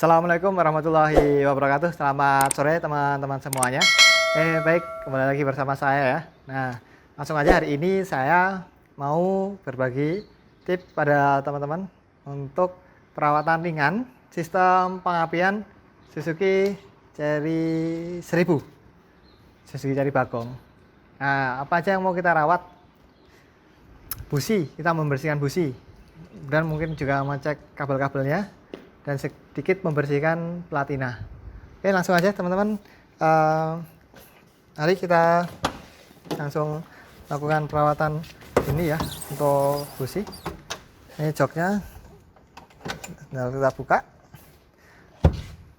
Assalamualaikum warahmatullahi wabarakatuh. Selamat sore teman-teman semuanya. Baik, kembali lagi bersama saya ya. Nah, langsung aja hari ini saya mau berbagi tips pada teman-teman untuk perawatan ringan sistem pengapian Suzuki Cherry 1000, Suzuki Cherry Bagong. Nah, apa aja yang mau kita rawat? Busi, kita membersihkan busi dan mungkin juga mengecek kabel-kabelnya dan sedikit membersihkan platina. Oke, langsung aja teman-teman. Mari kita langsung lakukan perawatan ini ya untuk busi. Ini joknya, tinggal kita buka.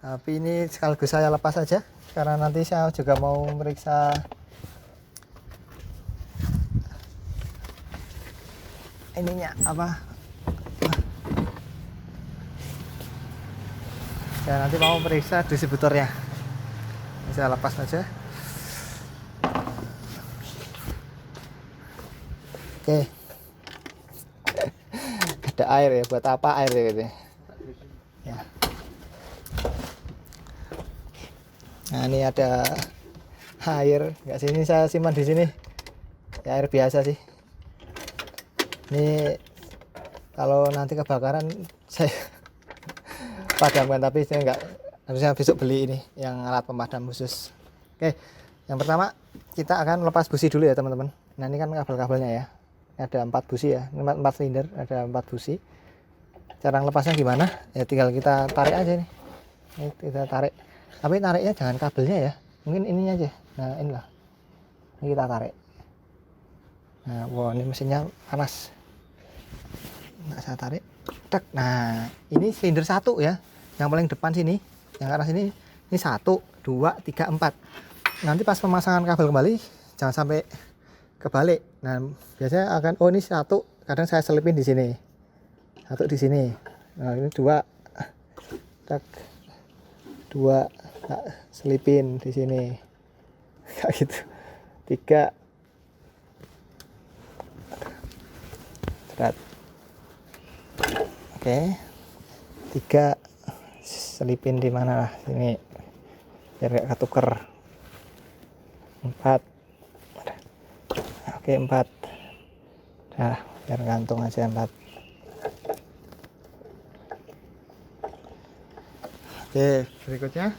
Tapi ini sekaligus saya lepas aja karena nanti saya juga mau meriksa ininya apa. Saya nanti mau periksa distributornya. Saya lepas aja. Oke. Ada air ya, buat apa air ya gitu ya. Nah, ini ada air, enggak sih, ini saya simpan di sini. Ya, air biasa sih. Ini kalau nanti kebakaran saya padamkan, tapi saya enggak, harusnya besok beli ini yang alat pemadam khusus. Oke, yang pertama kita akan lepas busi dulu ya teman-teman. Nah, ini kan kabel-kabelnya ya, ada 4 busi ya, 4 silinder, ada 4 busi. Cara lepasnya gimana ya, tinggal kita tarik aja nih. Ini kita tarik, tapi tariknya jangan kabelnya ya, mungkin ininya aja. Nah, inilah, ini kita tarik. Nah, wow, ini mesinnya panas. Nah, saya tarik. Nah, ini silinder 1 ya, yang paling depan sini, yang arah sini. Ini 1, 2, 3, 4. Nanti pas pemasangan kabel kembali jangan sampai kebalik. Nah, biasanya akan, oh ini 1, kadang saya selipin di sini, 1 di sini. Nah, ini 2, 2 selipin di sini kayak gitu. 3, berat. Oke, 3 selipin di mana lah sini biar gak ketuker. 4, oke 4, nah biar gantung aja 4. Oke, berikutnya,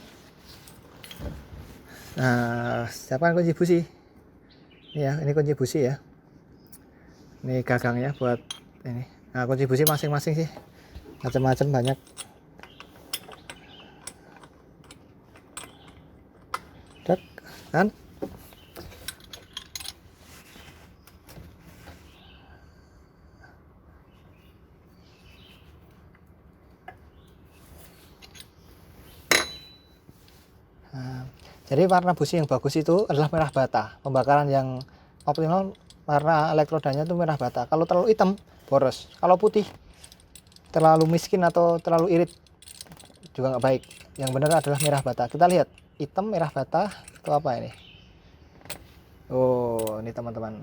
nah siapkan kunci busi ya, ini kunci busi ya, ini gagangnya buat ini. Nah, kunci busi masing-masing sih macam-macam, banyak. Kan nah, jadi warna busi yang bagus itu adalah merah bata. Pembakaran yang optimal warna elektrodanya itu merah bata. Kalau terlalu hitam boros, kalau putih terlalu miskin atau terlalu irit juga nggak baik. Yang benar adalah merah bata. Kita lihat hitam, merah bata itu apa ini? Oh, ini teman-teman,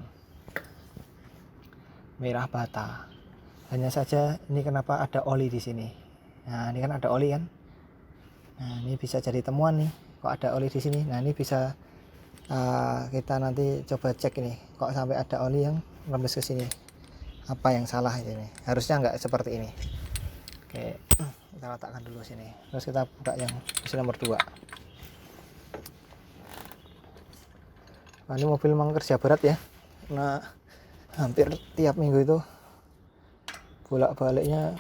merah bata. Hanya saja ini kenapa ada oli di sini. Nah, ini kan ada oli kan. Nah, ini bisa jadi temuan nih, kok ada oli di sini. Nah, ini bisa kita nanti coba cek ini, kok sampai ada oli yang rembes ke sini. Apa yang salah ini? Harusnya nggak seperti ini. Oke, kita letakkan dulu sini. Terus kita buka yang busi nomor 2. Nah, ini mobil memang kerja berat ya. Nah, hampir tiap minggu itu bolak-baliknya.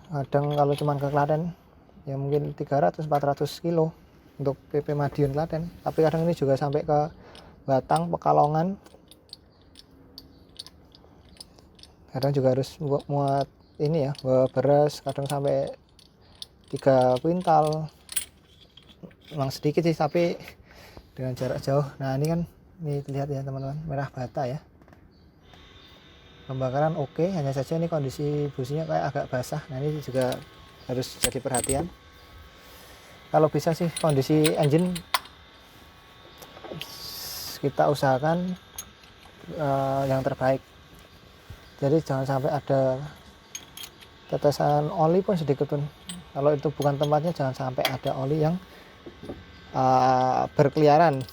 Kadang kalau cuman ke Klaten ya mungkin 300-400 kilo untuk PP Madiun Klaten. Tapi kadang ini juga sampai ke Batang, Pekalongan. Kadang juga harus muat ini ya, bawa beras, kadang sampai 3 kuintal. Memang sedikit sih, tapi dengan jarak jauh. Nah, ini kan, ini lihat ya teman-teman, merah bata ya. Pembakaran oke, hanya saja ini kondisi businya kayak agak basah. Nah, ini juga harus jadi perhatian. Kalau bisa sih kondisi engine kita usahakan yang terbaik. Jadi jangan sampai ada tetesan oli pun sedikit pun Kalau itu bukan tempatnya, jangan sampai ada oli yang berkeliaran.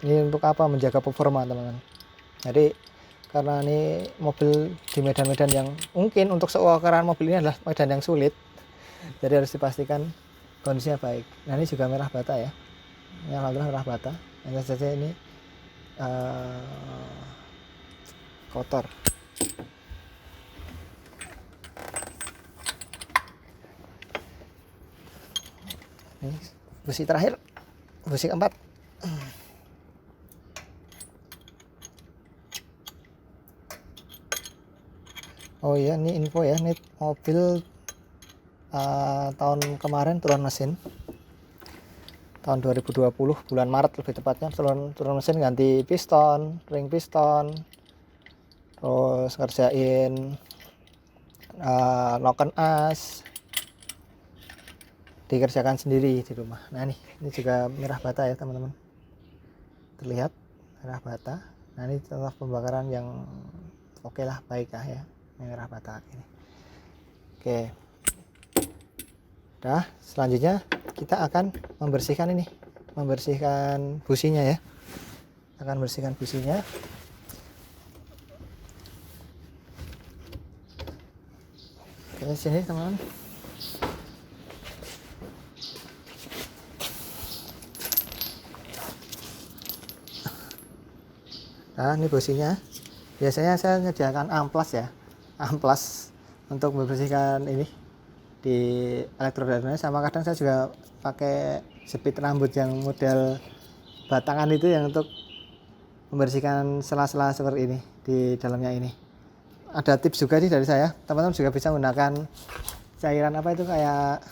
Ini untuk apa? Menjaga performa, teman-teman. Jadi karena ini mobil di medan-medan yang mungkin untuk seukuran mobil ini adalah medan yang sulit, jadi harus dipastikan kondisinya baik. Nah, ini juga merah bata ya. Ini alhamdulillah merah bata. Hanya saja ini kotor. Ini busi terakhir, busi keempat. Oh iya, ini info ya, ini mobil tahun kemarin turun mesin, tahun 2020 bulan Maret lebih tepatnya, turun mesin, ganti piston, ring piston, terus ngerjain noken as, dikerjakan sendiri di rumah. Nah, ini juga merah bata ya teman-teman, terlihat merah bata. Nah, ini contoh pembakaran yang oke lah, baik lah ya, merah bata ini. Oke, nah selanjutnya kita akan membersihkan ini, membersihkan businya ya, akan bersihkan businya. Oke, sini teman-teman. Nah, ini businya. Biasanya saya menyediakan amplas ya, amplas untuk membersihkan ini di elektrodanya. Sama kadang saya juga pakai jepit rambut yang model batangan itu, yang untuk membersihkan sela-sela seperti ini di dalamnya ini. Ada tips juga sih dari saya, teman-teman juga bisa menggunakan cairan apa itu, kayak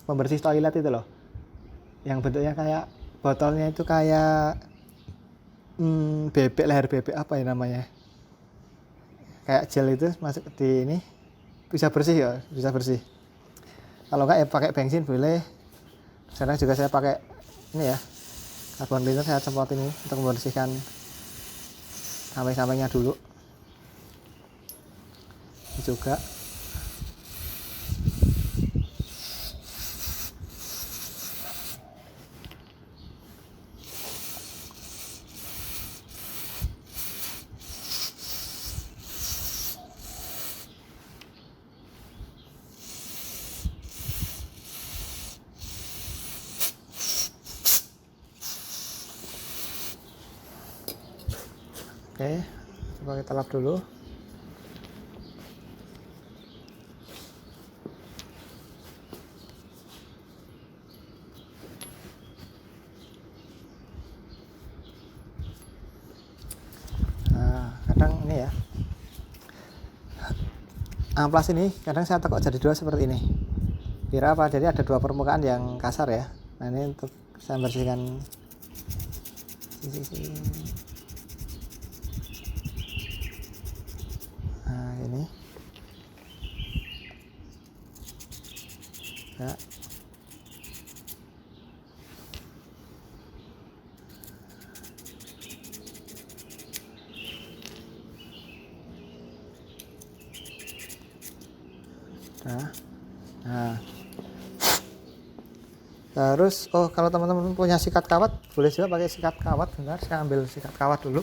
pembersih toilet itu loh, yang bentuknya kayak botolnya itu kayak bebek, leher bebek apa ya namanya, kayak gel itu, masuk di ini bisa bersih ya, bisa bersih. Kalau enggak ya pakai bensin boleh. Sekarang juga saya pakai ini ya, carbon cleaner, saya semprot ini untuk membersihkan samping-sampingnya dulu. Ini juga oke, coba kita lap dulu. Nah, kadang ini ya, amplas ini kadang saya tekuk jadi dua seperti ini. Biar apa? Jadi ada dua permukaan yang kasar ya. Nah, ini untuk saya bersihkan sisi. Nah, ini ya. Nah, terus kalau teman-teman punya sikat kawat, boleh juga pakai sikat kawat. Bentar, saya ambil sikat kawat dulu.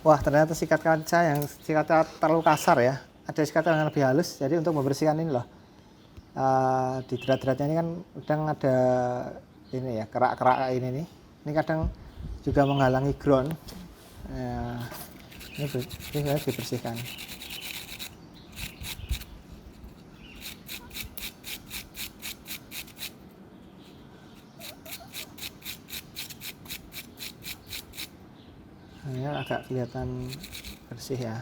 Wah, ternyata sikat kawat saya yang sikat kawat terlalu kasar ya. Ada sikat kawat yang lebih halus. Jadi untuk membersihkan ini loh, di derat-deratnya ini kan kadang ada ini ya, kerak-kerak ini nih. Ini kadang juga menghalangi ground. Ini harus dibersihkan. Ini agak kelihatan bersih ya.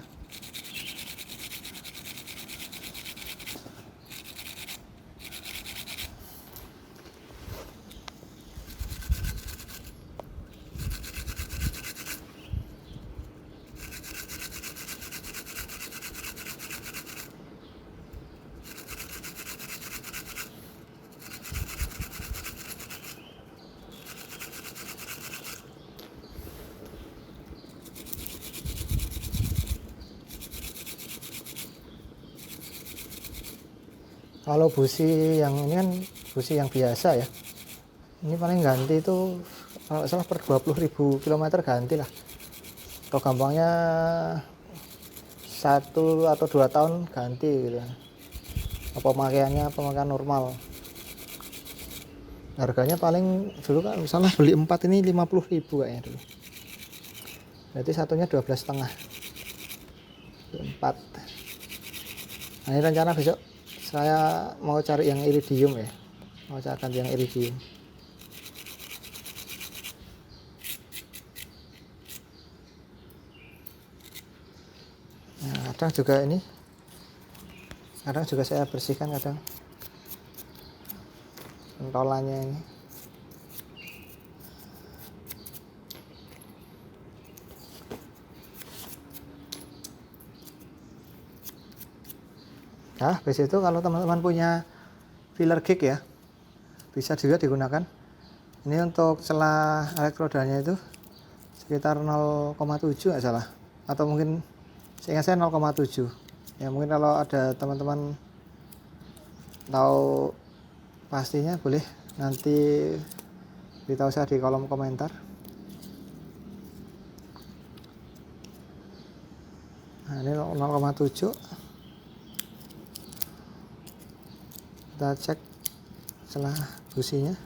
Kalau busi yang ini kan busi yang biasa ya, ini paling ganti itu kalau salah per 20.000 kilometer ganti lah, atau gampangnya 1 atau 2 tahun ganti gitu. Pemakaiannya pemakaian normal. Harganya paling dulu kan misalnya beli 4 ini 50.000 kayaknya dulu. Berarti satunya 12,5. 4. Nah, ini rencana besok saya mau cari yang iridium ya. Mau cari yang iridium. Nah, kadang juga ini. Kadang juga saya bersihkan kadang. Pentolannya ini. Nah, habis itu kalau teman-teman punya filler gig ya, bisa juga digunakan. Ini untuk celah elektrodanya itu sekitar 0,7 nggak salah, atau mungkin seingat saya 0,7. Ya mungkin kalau ada teman-teman tahu pastinya boleh nanti beritahu saya di kolom komentar. Nah, ini 0,7. Kita cek celah businya.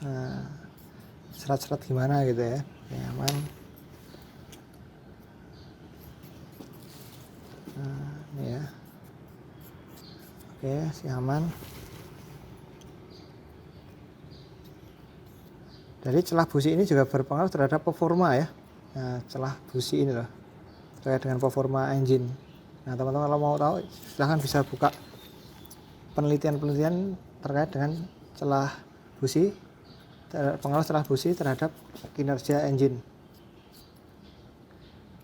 Nah, serat-serat gimana gitu ya, aman. Nah, ini ya, oke, si aman. Jadi celah busi ini juga berpengaruh terhadap performa ya. Nah, celah busi ini loh terkait dengan performa engine. Nah, teman-teman kalau mau tahu silahkan bisa buka penelitian-penelitian terkait dengan celah busi, pengaruh celah busi terhadap kinerja engine.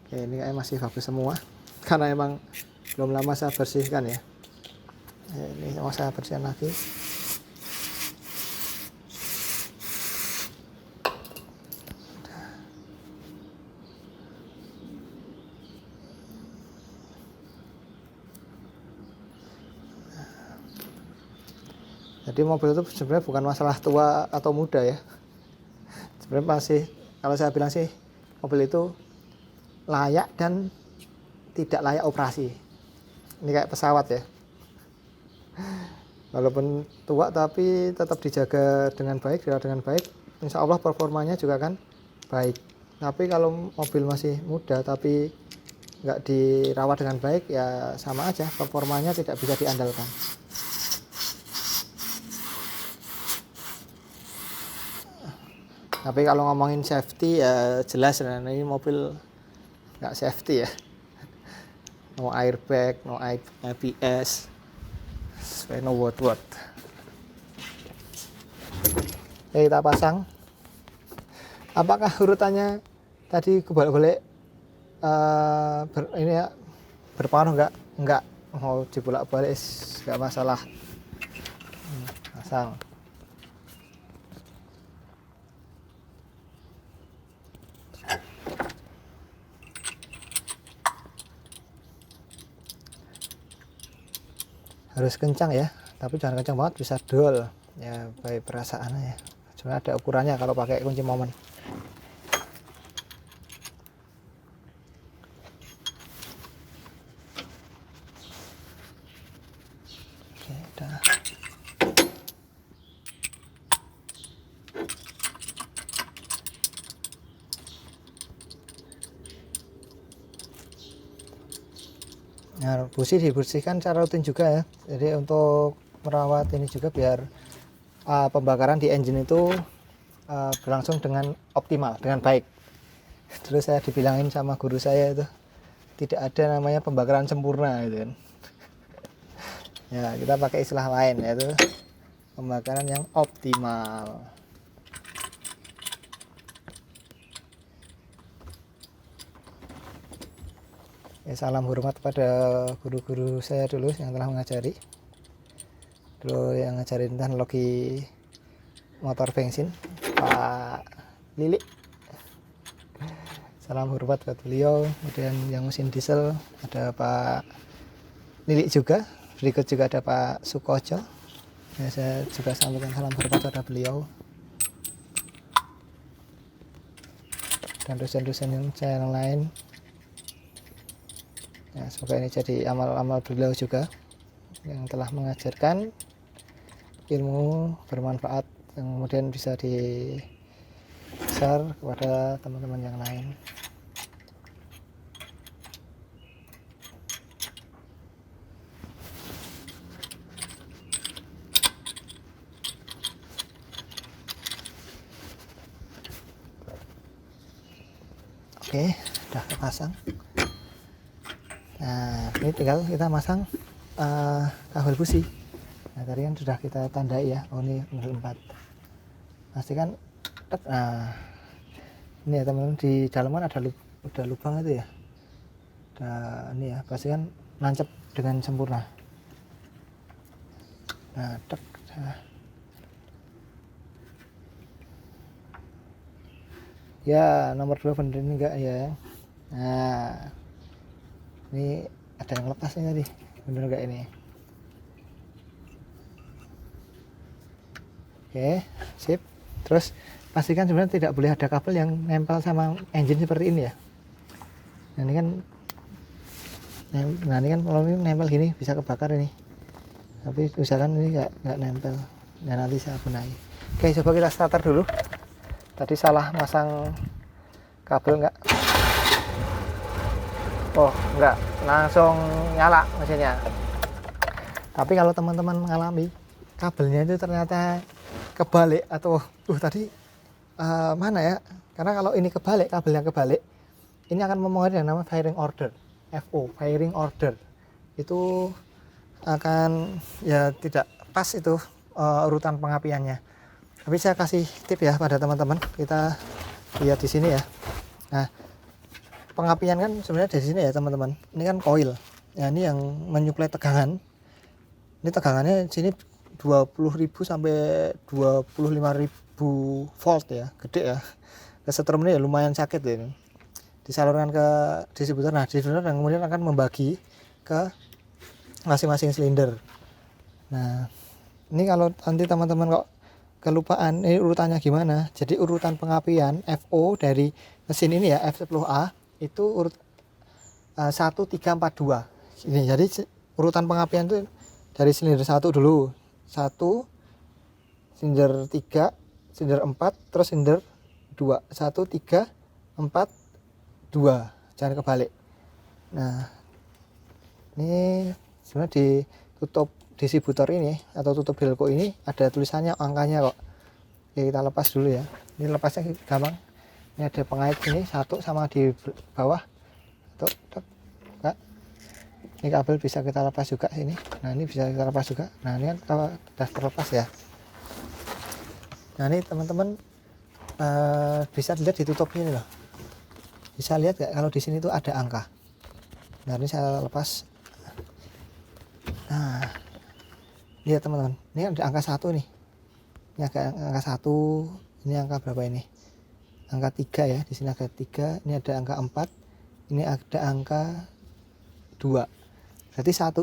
Oke, ini kayak masih bagus semua karena emang belum lama saya bersihkan ya. Ini mau saya bersihkan lagi. Jadi mobil itu sebenarnya bukan masalah tua atau muda ya. Sebenarnya masih, kalau saya bilang sih, mobil itu layak dan tidak layak operasi. Ini kayak pesawat ya. Walaupun tua tapi tetap dijaga dengan baik, dirawat dengan baik, insya Allah performanya juga kan baik. Tapi kalau mobil masih muda tapi nggak dirawat dengan baik, ya sama aja, performanya tidak bisa diandalkan. Tapi kalau ngomongin safety ya jelas, nah ini mobil nggak safety ya. No airbag, no ABS, no what. Oke, kita pasang. Apakah urutannya tadi bolak-balik ini ya berpengaruh nggak? Nggak, mau dibolak-balik nggak masalah. Pasang. Harus kencang ya, tapi jangan kencang banget, bisa dol ya, baik perasaan ya. Cuma ada ukurannya kalau pakai kunci momen. Oke, udah. Nah, busi dibersihkan secara rutin juga ya. Jadi untuk merawat ini juga biar pembakaran di engine itu berlangsung dengan optimal, dengan baik. Terus saya dibilangin sama guru saya itu tidak ada namanya pembakaran sempurna gitu kan. Ya, kita pakai istilah lain yaitu pembakaran yang optimal. Ya, salam hormat pada guru-guru saya dulu yang telah mengajari. Dulu yang ngajarin teknologi motor bensin, Pak Lili. Salam hormat buat beliau. Kemudian yang mesin diesel ada Pak Lilik juga. Berikut juga ada Pak Sukojo. Ya, saya juga sampaikan salam hormat kepada beliau dan dosen-dosen yang lain. Ya, semoga ini jadi amal-amal beliau juga yang telah mengajarkan ilmu bermanfaat yang kemudian bisa di-share kepada teman-teman yang lain. Oke, udah kepasang. Nah, ini tinggal kita masang kabel busi. Nah, tadi kan sudah kita tandai ya. Oh, ini nomor 4. Pastikan. Nah, ini ya teman-teman, di dalam kan ada lubang itu ya. Ini ya, pastikan nancep dengan sempurna. Nah, ya, nomor 2 bener enggak ya. Nah, ini ada yang lepas nih tadi, bener enggak ini? Oke, sip. Terus pastikan sebenarnya tidak boleh ada kabel yang nempel sama engine seperti ini ya. Nah, ini kan kalau ini nempel gini bisa kebakar ini. Tapi usahakan ini enggak nempel. Nah, nanti saya benahi. Oke, coba kita starter dulu. Tadi salah masang kabel enggak? Oh, enggak, langsung nyala mesinnya. Tapi kalau teman-teman mengalami kabelnya itu ternyata kebalik atau tadi mana ya? Karena kalau ini kebalik, kabel yang kebalik, ini akan mempengaruhi yang namanya firing order, FO, firing order. Itu akan ya tidak pas itu urutan pengapiannya. Tapi saya kasih tip ya pada teman-teman, kita lihat di sini ya. Nah, pengapian kan sebenarnya dari sini ya teman-teman. Ini kan coil. Ya, ini yang menyuplai tegangan. Ini tegangannya di sini 20.000 sampai 25.000 volt ya, gede ya. Kesetrum ini ya lumayan sakit ya ini. Disalurkan ke distributor. Nah, distributor yang kemudian akan membagi ke masing-masing silinder. Nah, ini kalau nanti teman-teman kok kelupaan ini urutannya gimana, jadi urutan pengapian FO dari mesin ini ya, F10A itu urut 1, 3, 4, 2 ini. Jadi urutan pengapian itu dari silinder 1 dulu, 1, silinder 3, silinder 4, terus silinder 2, 1, 3, 4, 2, jangan kebalik. Nah, ini sebenarnya ditutup distributor ini atau tutup belko ini ada tulisannya angkanya kok. Oke, kita lepas dulu ya. Ini lepasnya gampang. Ini ada pengait ini satu sama di bawah. Tuh. Ini kabel bisa kita lepas juga sini. Nah, ini bisa kita lepas juga. Nah, ini kan sudah terlepas ya. Nah, ini teman-teman bisa lihat ditutup ini loh. Bisa lihat gak kalau di sini tuh ada angka. Nah, ini saya lepas. Nah, lihat teman-teman, ini ada angka 1 nih. Ini angka 1, ini angka berapa ini? Angka 3 ya, di sini ada 3, ini ada angka 4, ini ada angka 2. Berarti 1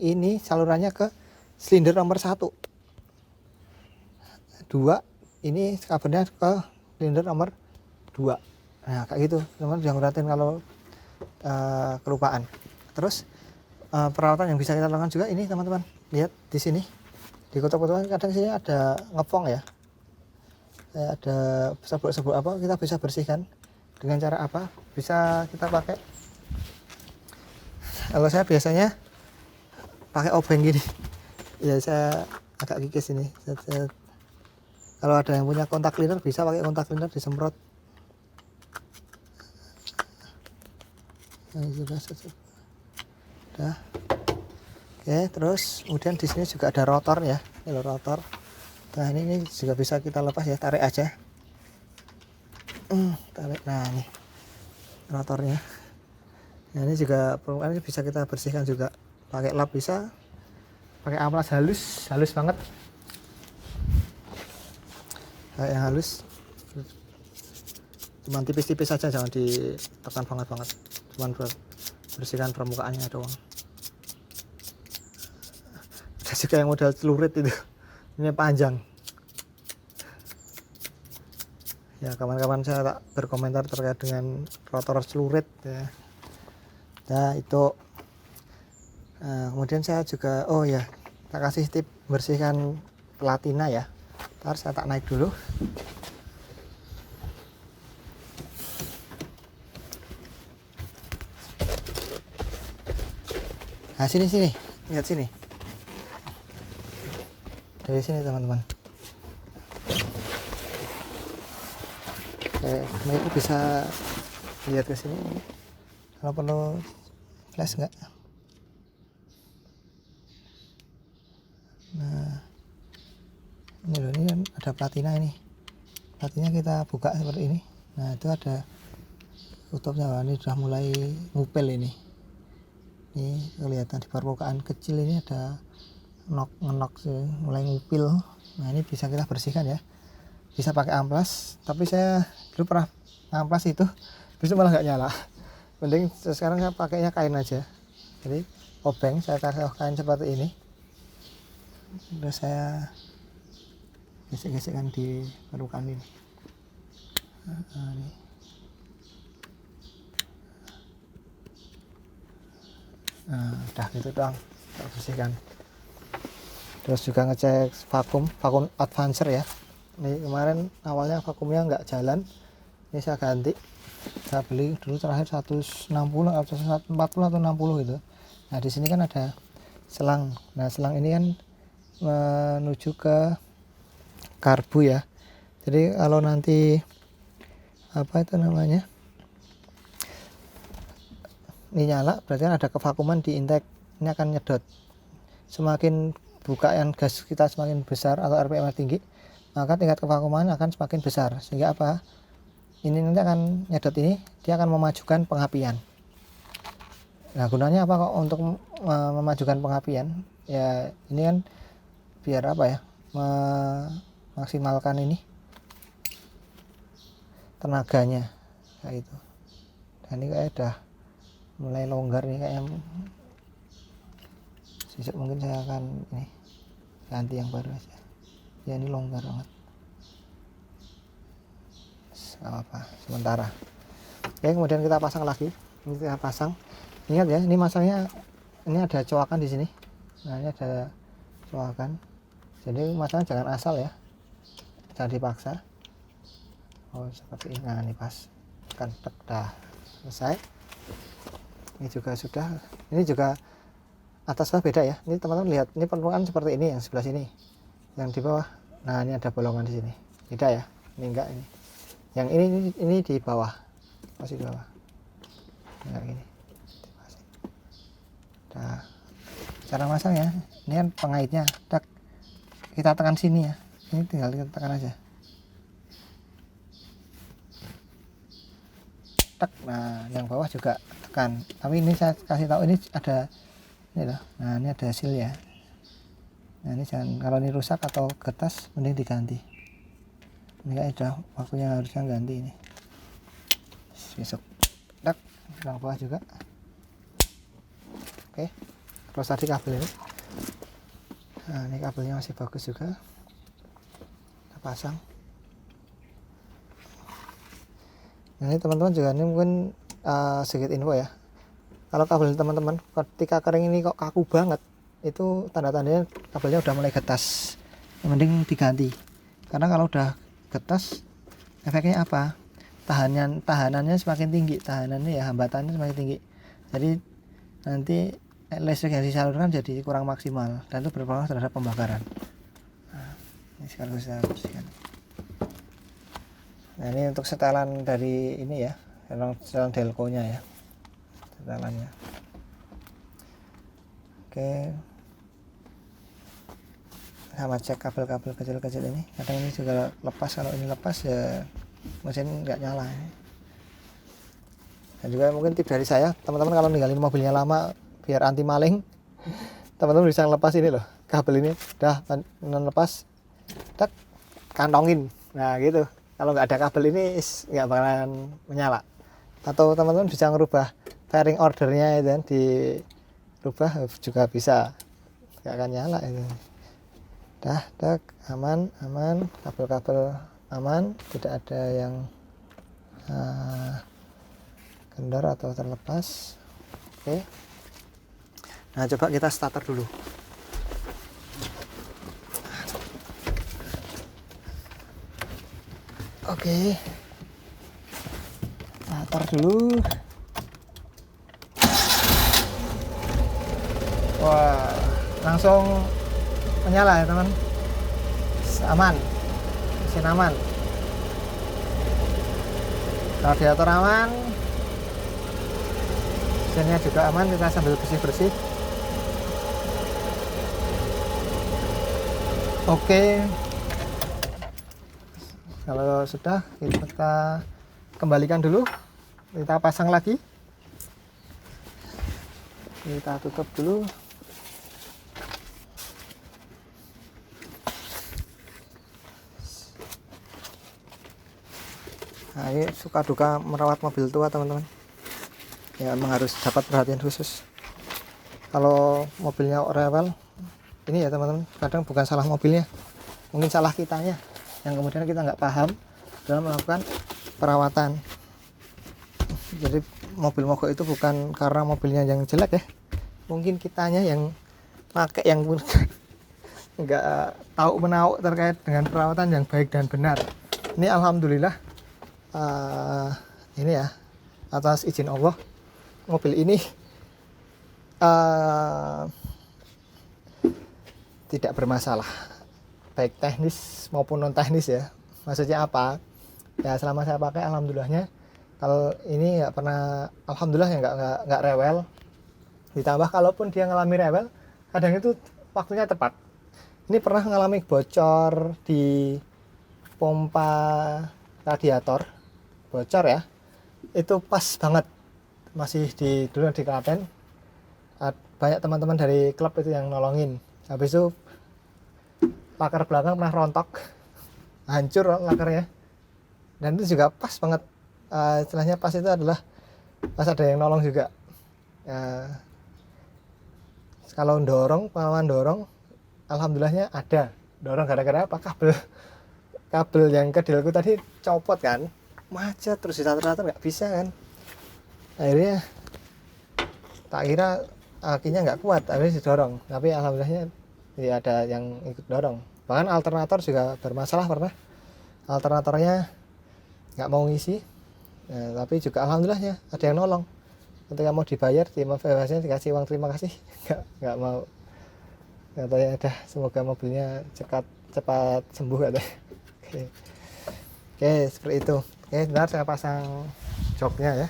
ini salurannya ke silinder nomor 1. 2, ini kabelnya ke silinder nomor 2. Nah, kayak gitu. Teman-teman jangan perhatiin kalau kelupaan. Terus peralatan yang bisa kita lakukan juga ini teman-teman. Lihat di sini. Di kotak-kotak kadang sini ada ngepong ya. Ada sabuk-sabuk apa kita bisa bersihkan dengan cara apa? Bisa kita pakai. Kalau saya biasanya pakai obeng gini. Ya saya agak kikis ini. Kalau ada yang punya kontak cleaner bisa pakai kontak cleaner disemprot. Nah, sudah. Oke, terus kemudian di sini juga ada rotor ya. Ini rotor. Nah, ini juga bisa kita lepas ya, tarik aja. Tarik. Nah, ini rotornya. Nah, ini juga permukaan bisa kita bersihkan juga. Pakai lap bisa. Pakai amplas halus banget. Kayak yang halus. Cuman tipis-tipis saja, jangan ditekan banget. Cuman buat bersihkan permukaannya doang. juga yang model celurit itu, ini panjang ya. Kawan-kawan saya tak berkomentar terkait dengan rotor celurit ya. Nah itu kemudian saya juga tak kasih tip bersihkan platina ya. Ntar saya tak naik dulu. Nah sini lihat sini, dari sini teman-teman. Ini bisa lihat ke sini kalau perlu flash enggak. Nah ini loh, ini kan ada platina, ini platinanya kita buka seperti ini. Nah itu ada tutupnya. Ini sudah mulai ngupil ini kelihatan di permukaan kecil ini ada ngenok sih, mulai ngupil. Nah ini bisa kita bersihkan ya, bisa pakai amplas, tapi saya dulu pernah amplas itu besok malah nggak nyala. Mending sekarang saya pakainya kain aja, jadi obeng saya kasih kain seperti ini, terus saya gesek-gesekkan di permukaan ini. Ini. Nah, udah gitu doang, kita bersihkan. Terus juga ngecek vakum advancer ya. Ini kemarin awalnya vakumnya nggak jalan, ini saya ganti. Saya beli dulu terakhir 160 atau 140 atau 60 gitu. Nah di sini kan ada selang. Nah selang ini kan menuju ke karbu ya. Jadi kalau nanti apa itu namanya, ini nyala, berarti kan ada kevakuman di intake, ini akan nyedot. Semakin bukaan gas kita semakin besar atau RPM tinggi, maka tingkat kevakuman akan semakin besar, sehingga apa, ini nanti akan nyedot, ini dia akan memajukan pengapian. Nah gunanya apa kok untuk memajukan pengapian ya, ini kan biar apa ya, memaksimalkan ini tenaganya kayak itu. Dan ini kayak udah mulai longgar nih kayaknya. Besok mungkin saya akan ini ganti yang baru aja ya, ini longgar banget. Gak apa sementara. Oke, kemudian kita pasang lagi. Ini kita pasang, ingat ya, ini masangnya ini ada coakan di sini. Nah ini ada coakan, jadi masangnya jangan asal ya, jangan dipaksa. Oh seperti ini. Nah ini pas kan, dah selesai. Ini juga sudah, ini juga atas bawah beda ya. Ini teman-teman lihat, ini permukaan seperti ini yang sebelah sini, yang di bawah. Nah ini ada bolongan di sini, beda ya. Ini enggak, ini yang ini di bawah, masih di bawah, enggak gini. Nah cara masang ya, ini kan pengaitnya, tak kita tekan sini ya, ini tinggal kita tekan aja. Nah yang bawah juga tekan, tapi ini saya kasih tahu, ini ada ini loh. Nah ini ada seal ya. Nah ini jangan, kalau ini rusak atau kertas mending diganti. Ini kayak udah waktunya harusnya ganti ini. Besok yang bawah juga. Oke, terus tadi kabel ini. Nah ini kabelnya masih bagus juga, kita pasang. Nah ini teman-teman juga, ini mungkin sedikit info ya, kalau kabel teman-teman ketika kering ini kok kaku banget, itu tanda-tandanya kabelnya udah mulai getas, mending diganti. Karena kalau udah getas, efeknya apa, tahanannya semakin tinggi, tahanannya ya, hambatannya semakin tinggi, jadi nanti listrik yang disalurkan jadi kurang maksimal dan itu berpengaruh terhadap pembakaran. Nah, ini sekaligus saya bersihkan. Nah ini untuk setelan dari ini ya, setelan delco-nya ya, setelannya. Oke, sama cek kabel-kabel kecil-kecil ini, kadang ini juga lepas. Kalau ini lepas ya mesin nggak nyala. Dan juga mungkin tip dari saya, teman-teman kalau ninggalin mobilnya lama biar anti maling, teman-teman bisa lepas ini loh, kabel ini udah lepas, tak kantongin. Nah gitu, kalau nggak ada kabel ini nggak bakalan menyala. Atau teman-teman bisa ngerubah fairing ordernya itu kan, dirubah juga bisa. nggak akan nyala ini. Dah aman, kabel-kabel aman, tidak ada yang kendor atau terlepas. Oke. Nah, coba kita starter dulu. Oke. Starter dulu. Wah, langsung menyala ya teman. Aman, mesin aman, radiator aman, mesinnya juga aman. Kita sambil bersih-bersih. Oke, kalau sudah kita kembalikan dulu, kita pasang lagi, kita tutup dulu. Nah, ini suka duka merawat mobil tua teman-teman, ya memang harus dapat perhatian khusus. Kalau mobilnya rewel ini ya teman-teman, kadang bukan salah mobilnya, mungkin salah kitanya yang kemudian kita nggak paham dalam melakukan perawatan. Jadi mobil mogok itu bukan karena mobilnya yang jelek ya, mungkin kitanya yang pakai yang nggak tahu menahu terkait dengan perawatan yang baik dan benar. Ini alhamdulillah ini ya, atas izin Allah mobil ini tidak bermasalah baik teknis maupun non teknis ya. Maksudnya apa ya, selama saya pakai alhamdulillahnya kalau ini nggak pernah, alhamdulillah ya nggak rewel. Ditambah kalaupun dia ngalami rewel, kadang itu waktunya tepat. Ini pernah ngalami bocor di pompa radiator, bocor ya, itu pas banget, masih dulu di Klaten, banyak teman-teman dari klub itu yang nolongin. Habis itu laker belakang pernah rontok, hancur lakernya, dan itu juga pas banget. Istilahnya pas itu adalah pas ada yang nolong juga. Kalau pengalaman dorong, alhamdulillahnya ada dorong. Gara-gara apa, kabel yang kedilku tadi copot kan, macet, terus diatur-atur nggak bisa kan, akhirnya tak kira akinya nggak kuat, akhirnya didorong. Tapi alhamdulillahnya ya ada yang ikut dorong. Bahkan alternator juga bermasalah, pernah alternatornya nggak mau ngisi. Nah, tapi juga alhamdulillahnya ada yang nolong. Ketika mau dibayar, biasanya dikasih uang terima kasih, nggak mau. Katanya dah, semoga mobilnya cepat sembuh katanya. Oke, seperti itu. Oke, sebentar saya pasang joknya ya.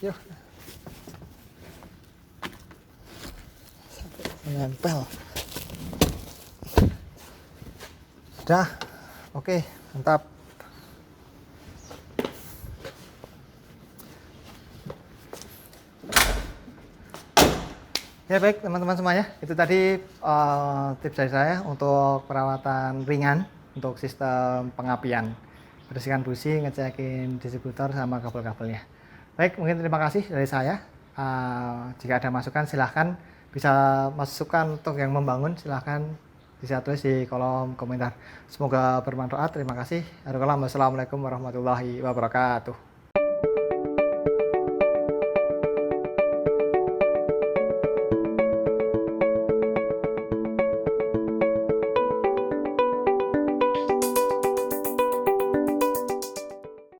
Yuk, nempel. Udah, oke, mantap. Ya baik teman-teman semuanya, itu tadi tips dari saya untuk perawatan ringan untuk sistem pengapian. Bersihkan busi, ngecekin distributor sama kabel-kabelnya. Baik, mungkin terima kasih dari saya. Jika ada masukan silahkan, bisa masukkan untuk yang membangun, silahkan bisa tulis di kolom komentar. Semoga bermanfaat. Terima kasih. Assalamualaikum warahmatullahi wabarakatuh.